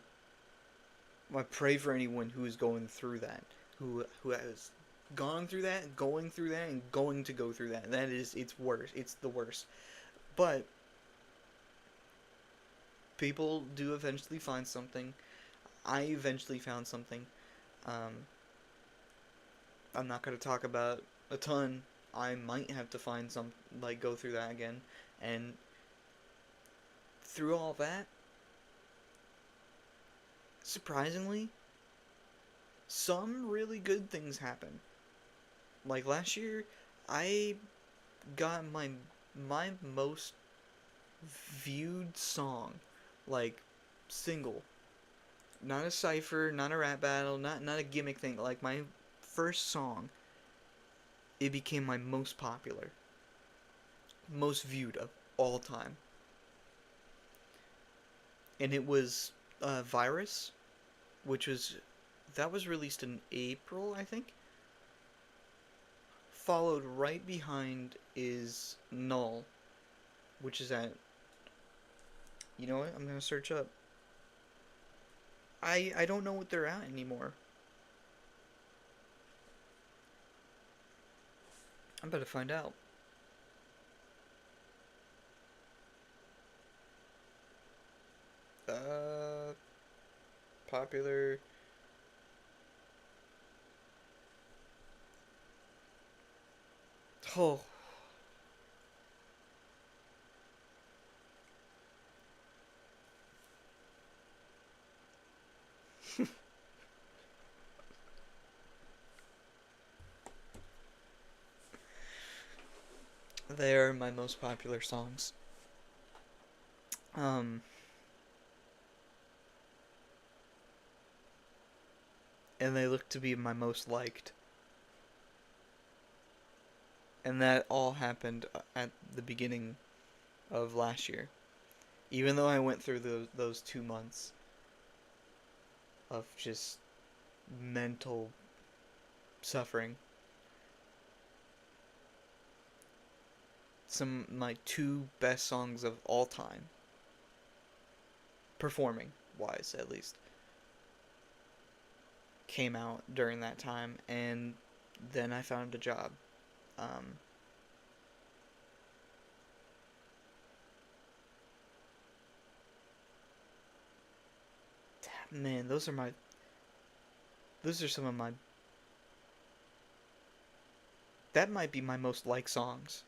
pray for anyone who is going through that, who has gone through that, going through that, and going to go through that. That is, it's worse. It's the worst. But people do eventually find something. I eventually found something. Um, I'm not gonna talk about a ton. I might have to find some, like, go through that again, and through all that, surprisingly, some really good things happen. Like last year, I got my most viewed song, like single, not a cipher, not a rap battle, not a gimmick thing. Like my first song, it became my most popular, most viewed of all time, and it was Virus, which was that was released in April, I think. Followed right behind is Null, which is at. You know what? I'm gonna search up. I don't know what they're at anymore. I'm about to find out. Uh, Popular. Oh, they are my most popular songs. Um, and they look to be my most liked. And that all happened at the beginning of last year. Even though I went through those 2 months of just mental suffering, some of my two best songs of all time, performing wise at least, came out during that time, and then I found a job. Um, Man, those are some of my that might be my most liked songs.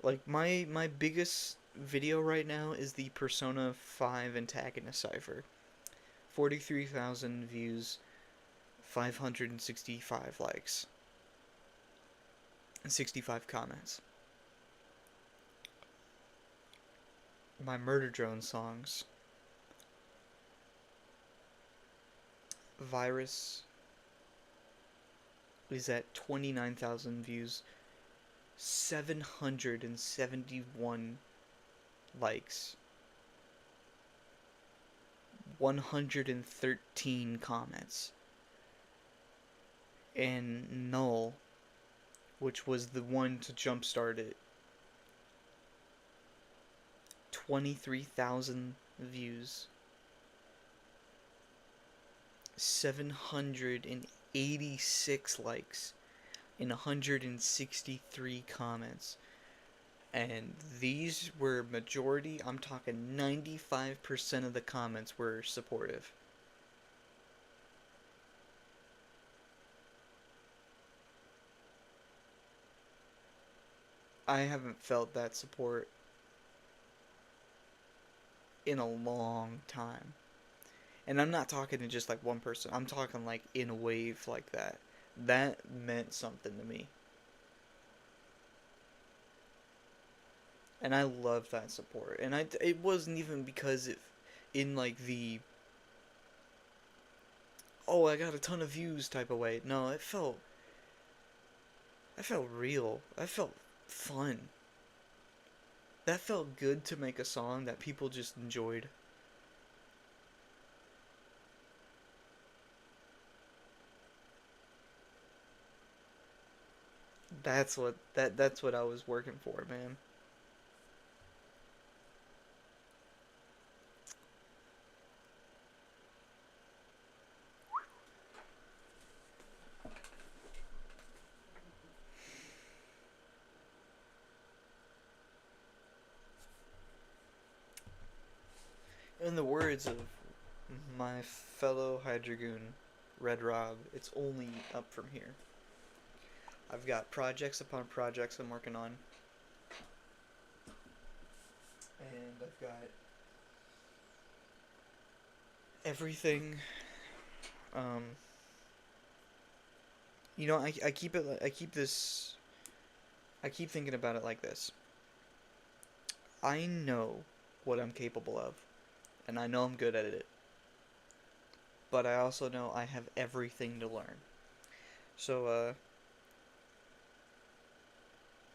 Like my biggest video right now is the Persona 5 antagonist cipher. 43,000 views, 565 likes, and 65 comments. My Murder Drone songs, Virus, is at 29,000 views, 771 likes, 113 comments. And Null, which was the one to jumpstart it, 23,000 views, 786 likes, and 163 comments. And these were majority, I'm talking 95% of the comments were supportive. I haven't felt that support in a long time. And I'm not talking to just like one person. I'm talking like in a wave like that. That meant something to me. And I loved that support. And it wasn't even because in like the oh, I got a ton of views type of way. No, I felt real. I felt fun. That felt good to make a song that people just enjoyed. That's what I was working for, man. In the words of my fellow Hydragoon, Red Rob, it's only up from here. I've got projects upon projects I'm working on. And I've got everything. Um, I keep thinking about it like this. I know what I'm capable of, and I know I'm good at it. But I also know I have everything to learn. So,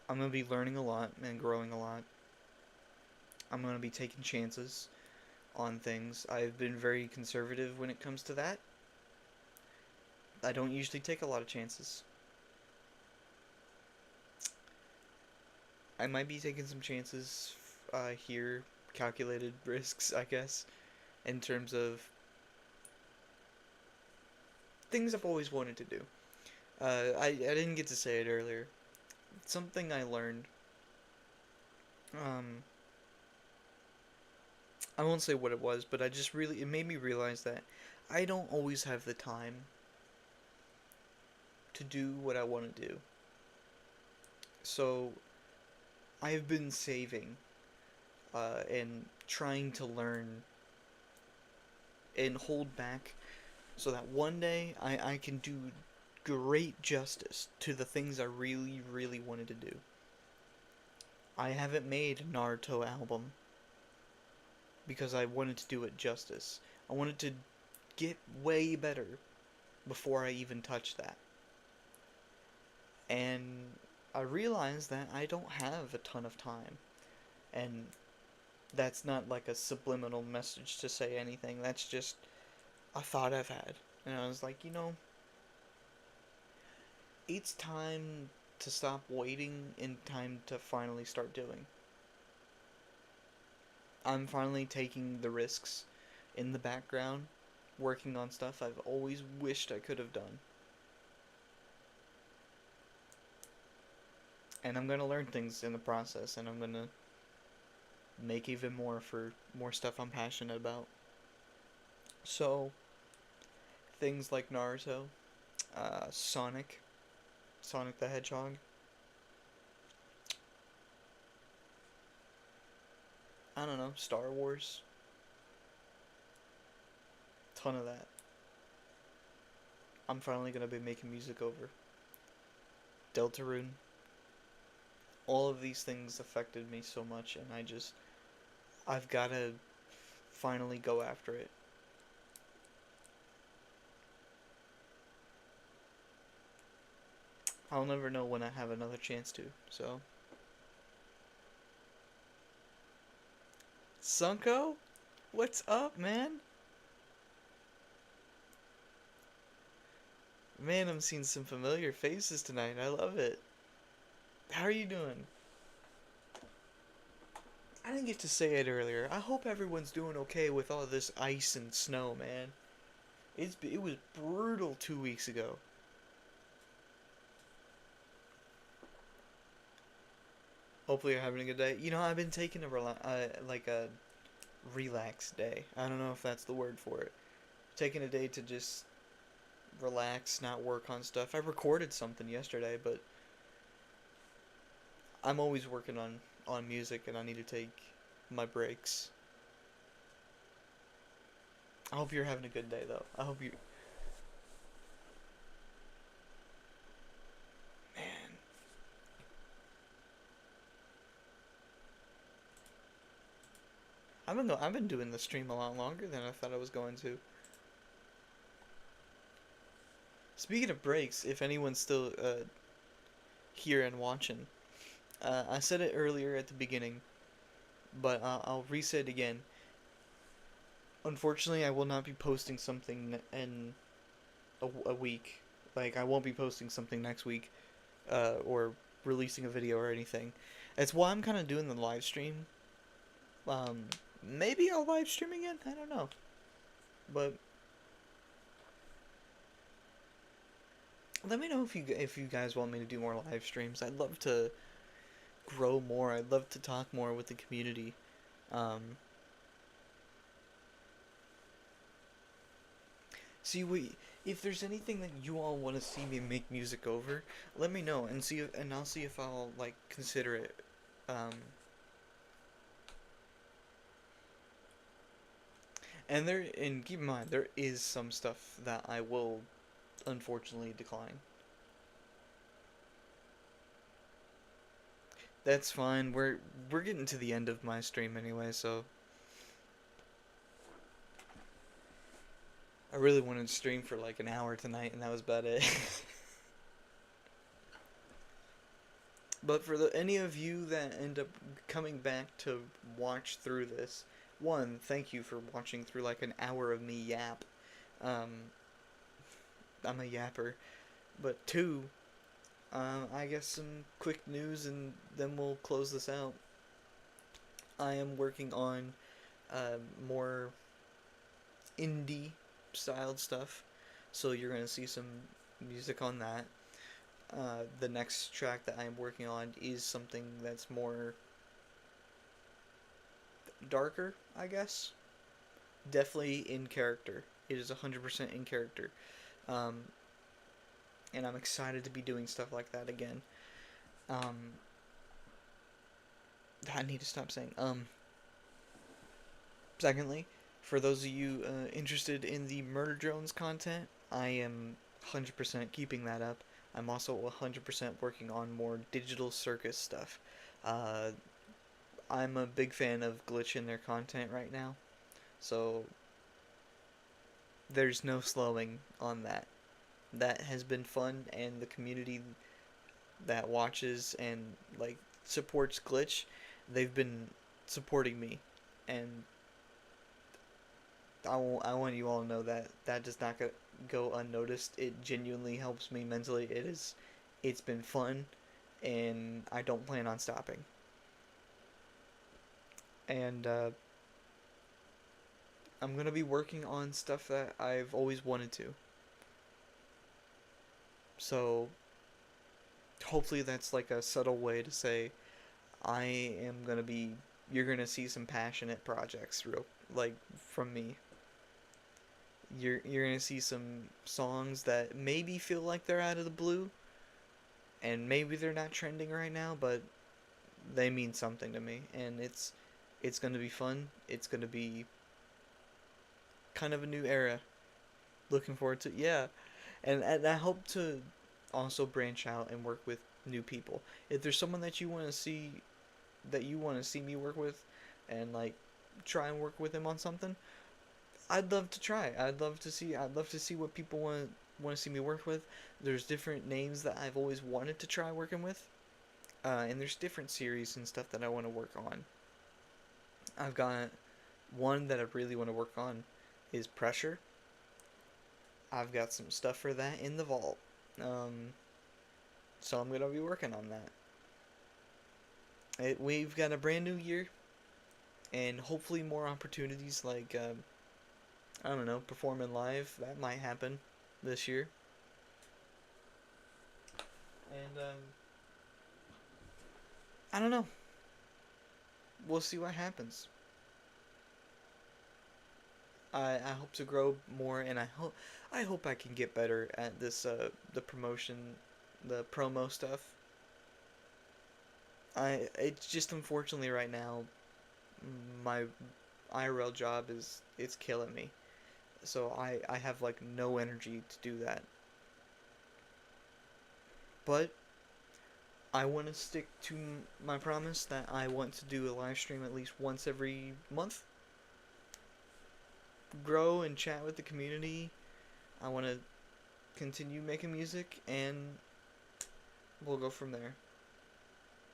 I'm going to be learning a lot and growing a lot. I'm going to be taking chances on things. I've been very conservative when it comes to that. I don't usually take a lot of chances. I might be taking some chances here, calculated risks, I guess, in terms of things I've always wanted to do. I didn't get to say it earlier. Something I learned. I won't say what it was, but it made me realize that I don't always have the time to do what I want to do. So, I've been saving and trying to learn and hold back so that one day I can do great justice to the things I really, really wanted to do. I haven't made a Naruto album because I wanted to do it justice. I wanted to get way better before I even touched that. And I realized that I don't have a ton of time. And that's not like a subliminal message to say anything. That's just a thought I've had. And I was like, it's time to stop waiting and time to finally start doing. I'm finally taking the risks in the background, working on stuff I've always wished I could have done. And I'm gonna learn things in the process, and I'm gonna make even more for more stuff I'm passionate about. So, things like Naruto, Sonic, Sonic the Hedgehog. I don't know, Star Wars. Ton of that. I'm finally gonna be making music over. Deltarune. All of these things affected me so much, and I've gotta finally go after it. I'll never know when I have another chance to, so. Sunko? What's up, man? Man, I'm seeing some familiar faces tonight. I love it. How are you doing? I didn't get to say it earlier. I hope everyone's doing okay with all this ice and snow, man. It was brutal 2 weeks ago. Hopefully you're having a good day. You know, I've been taking like a relax day. I don't know if that's the word for it. Taking a day to just relax, not work on stuff. I recorded something yesterday, but I'm always working on music, and I need to take my breaks. I hope you're having a good day, though. I hope you. Man. I've been doing the stream a lot longer than I thought I was going to. Speaking of breaks, if anyone's still here and watching, I said it earlier at the beginning, but I'll reset it again. Unfortunately, I will not be posting something in a week. Like, I won't be posting something next week, or releasing a video or anything. That's why I'm kind of doing the live stream. Maybe I'll live stream again. I don't know, but let me know if you guys want me to do more live streams. I'd love to grow more. I'd love to talk more with the community. Um, See, if there's anything that you all want to see me make music over, let me know and I'll see if I'll like consider it. Um, and keep in mind there is some stuff that I will unfortunately decline. That's fine. We're getting to the end of my stream anyway, so I really wanted to stream for like an hour tonight, and that was about it. But for any of you that end up coming back to watch through this, one, thank you for watching through like an hour of me yap. Um, I'm a yapper. But two, I guess some quick news and then we'll close this out. I am working on more indie styled stuff, so you're gonna see some music on that. The next track that I am working on is something that's more darker, I guess. Definitely in character. It is 100% in character. Um, and I'm excited to be doing stuff like that again. Um, I need to stop saying. Secondly, for those of you interested in the Murder Drones content, I am 100% keeping that up. I'm also 100% working on more digital circus stuff. Uh, I'm a big fan of Glitch in their content right now, so there's no slowing on that. That has been fun, and the community that watches and like supports Glitch, they've been supporting me, and I want you all to know that that does not go unnoticed. It genuinely helps me mentally. It's been fun, and I don't plan on stopping. And I'm gonna be working on stuff that I've always wanted to. So hopefully that's like a subtle way to say I am gonna be. You're gonna see some passionate projects real like from me. You're gonna see some songs that maybe feel like they're out of the blue, and maybe they're not trending right now, but they mean something to me, and it's gonna be fun. It's gonna be kind of a new era. Looking forward to, yeah, and I hope to also branch out and work with new people. If there's someone that you want to see, that you want to see me work with, and like try and work with them on something, I'd love to try. I'd love to see what people want to see me work with. There's different names that I've always wanted to try working with, and there's different series and stuff that I want to work on. I've got one that I really want to work on is Pressure. I've got some stuff for that in the vault. Um, so I'm gonna be working on that. We've got a brand new year, and hopefully more opportunities like I don't know, performing live. That might happen this year. And I don't know. We'll see what happens. I hope to grow more, and I hope I can get better at this the promotion, the promo stuff. It's just unfortunately right now my IRL job is it's killing me. So I have like no energy to do that. But I want to stick to my promise that I want to do a live stream at least once every month. Grow and chat with the community. I want to continue making music, and we'll go from there.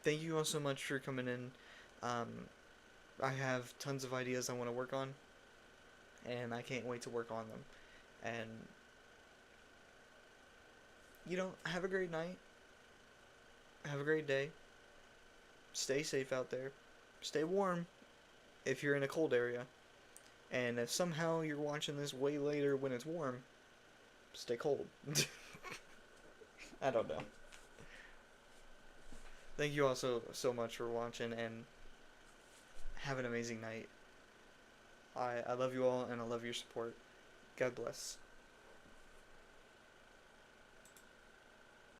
Thank you all so much for coming in. Um, I have tons of ideas I want to work on, and I can't wait to work on them. And, have a great night. Have a great day. Stay safe out there. Stay warm if you're in a cold area. And if somehow you're watching this way later when it's warm, stay cold. I don't know. Thank you all so much for watching, and have an amazing night. I love you all, and I love your support. God bless.